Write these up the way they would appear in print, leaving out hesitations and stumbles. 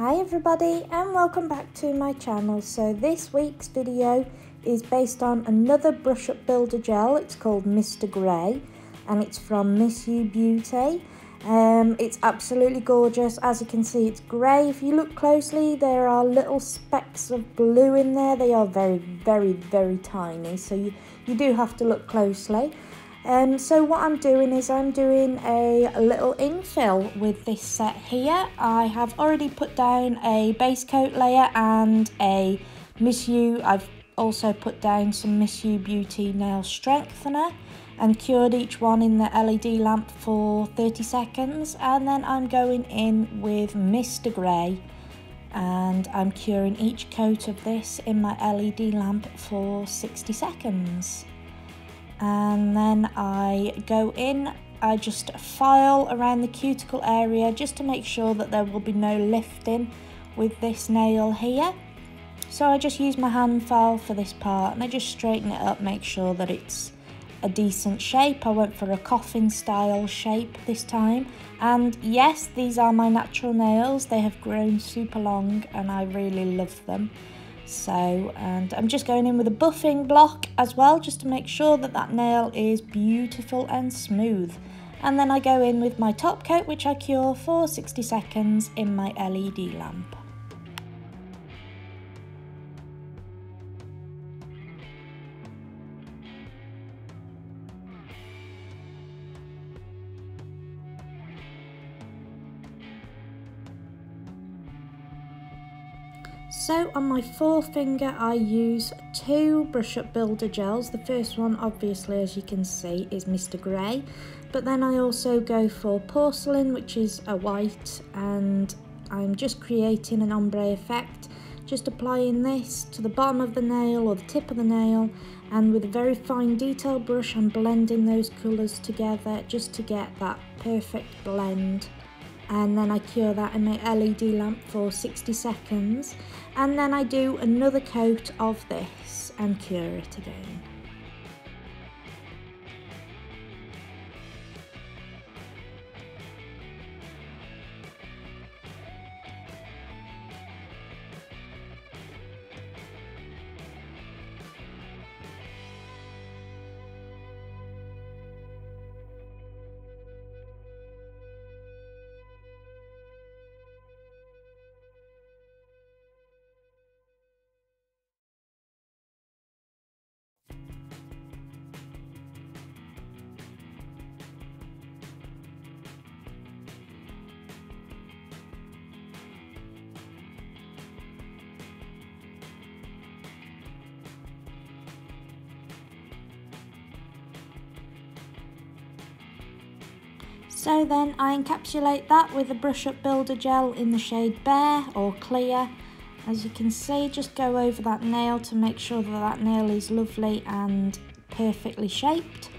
Hi everybody and welcome back to my channel. So this week's video is based on another brush up builder gel. It's called Mr. Grey and it's from Miss You Beauty. It's absolutely gorgeous. As you can see, it's grey. If you look closely, there are little specks of blue in there. They are very tiny, so you do have to look closely. So what I'm doing is I'm doing a little infill with this set here. I have already put down a base coat layer and a Miss You. I've also put down some Miss You Beauty nail strengthener and cured each one in the LED lamp for 30 seconds. And then I'm going in with Mr. Grey and I'm curing each coat of this in my LED lamp for 60 seconds. And then I go in, I just file around the cuticle area just to make sure that there will be no lifting with this nail here. So I just use my hand file for this part and I just straighten it up, make sure that it's a decent shape. I went for a coffin style shape this time. And yes, these are my natural nails. They have grown super long and I really love them. So, and I'm just going in with a buffing block as well, just to make sure that that nail is beautiful and smooth. And then I go in with my top coat, which I cure for 60 seconds in my LED lamp. So on my forefinger I use two brush up builder gels. The first one obviously, as you can see, is Mr. Grey, but then I also go for porcelain, which is a white, and I'm just creating an ombre effect, just applying this to the bottom of the nail or the tip of the nail, and with a very fine detail brush I'm blending those colours together just to get that perfect blend. And then I cure that in my LED lamp for 60 seconds. And then I do another coat of this and cure it again. So then I encapsulate that with a brush up builder gel in the shade Bare or Clear. As you can see, just go over that nail to make sure that that nail is lovely and perfectly shaped,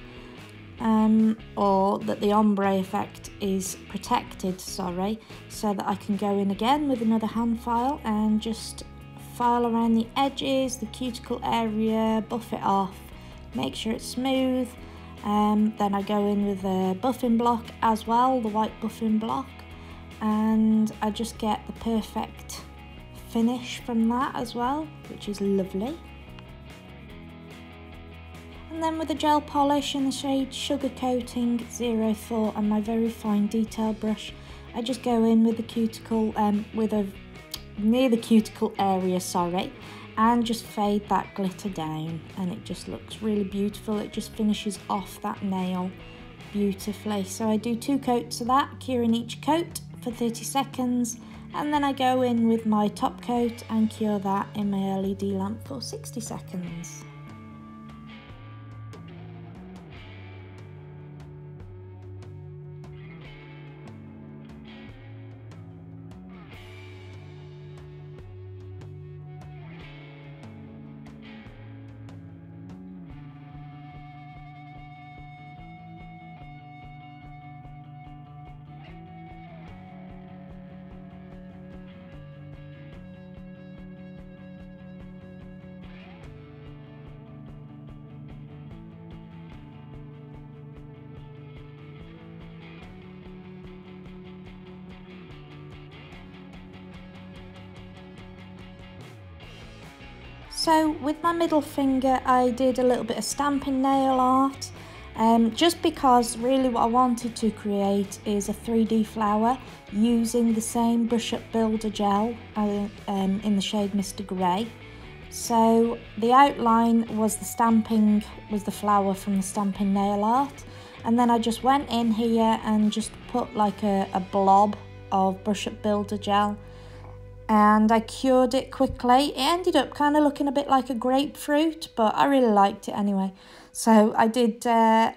or that the ombre effect is protected, sorry, so that I can go in again with another hand file and just file around the edges, the cuticle area, buff it off, make sure it's smooth. Then I go in with a buffing block as well, the white buffing block, and I just get the perfect finish from that as well, which is lovely. And then with a gel polish in the shade Sugar Coating 04 and my very fine detail brush, I just go in with the cuticle, near the cuticle area, sorry, and just fade that glitter down, and it just looks really beautiful. It just finishes off that nail beautifully. So I do two coats of that, curing each coat for 30 seconds, and then I go in with my top coat and cure that in my LED lamp for 60 seconds. So with my middle finger I did a little bit of stamping nail art, just because really what I wanted to create is a 3D flower using the same Brush Up Builder gel in the shade Mr. Grey. So the outline was the flower from the stamping nail art, and then I just went in here and just put like a blob of Brush Up Builder gel, and I cured it quickly. It ended up kind of looking a bit like a grapefruit, but I really liked it anyway. So I did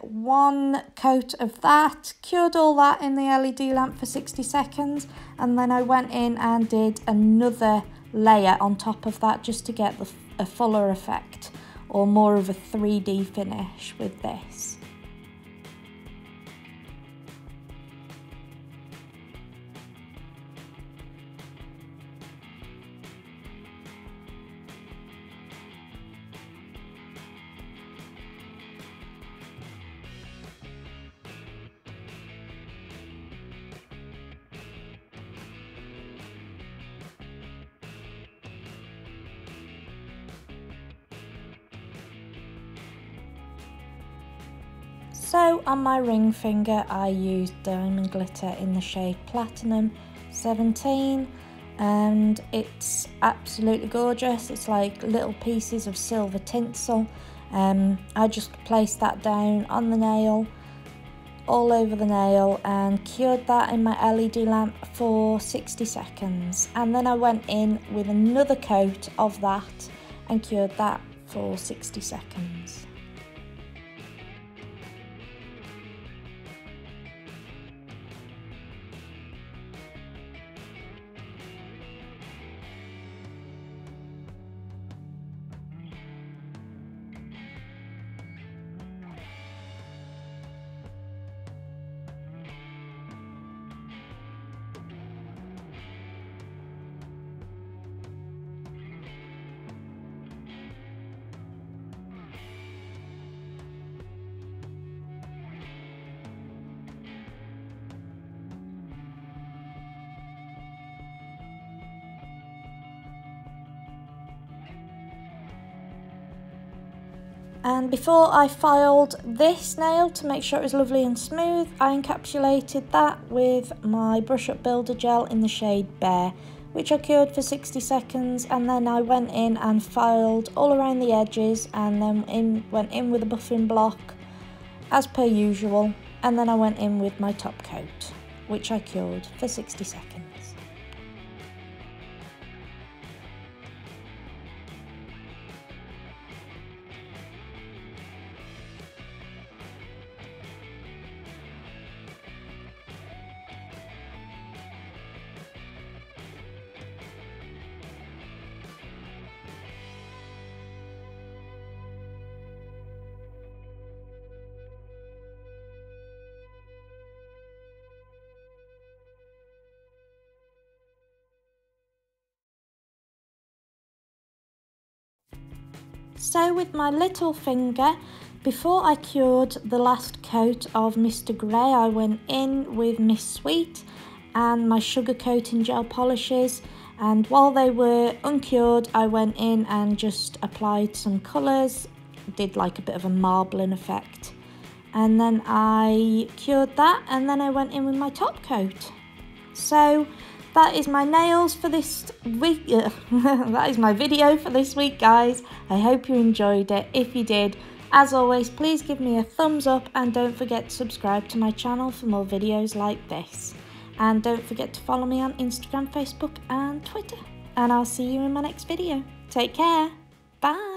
one coat of that, cured all that in the LED lamp for 60 seconds, and then I went in and did another layer on top of that just to get a fuller effect, or more of a 3D finish with this. So on my ring finger I used diamond glitter in the shade Platinum 17, and it's absolutely gorgeous. It's like little pieces of silver tinsel. I just placed that down on the nail, all over the nail, and cured that in my LED lamp for 60 seconds, and then I went in with another coat of that and cured that for 60 seconds. And before I filed this nail to make sure it was lovely and smooth, I encapsulated that with my Brush Up Builder gel in the shade Bear, which I cured for 60 seconds, and then I went in and filed all around the edges, and then went in with a buffing block as per usual, and then I went in with my top coat, which I cured for 60 seconds. So with my little finger, before I cured the last coat of Mr. Grey, I went in with Miss Sweet and my sugar coating gel polishes, and while they were uncured I went in and just applied some colours, did like a bit of a marbling effect, and then I cured that, and then I went in with my top coat. So that is my nails for this week. That is my video for this week, guys. I hope you enjoyed it. If you did, as always, please give me a thumbs up, and don't forget to subscribe to my channel for more videos like this. And don't forget to follow me on Instagram, Facebook and Twitter. And I'll see you in my next video. Take care. Bye.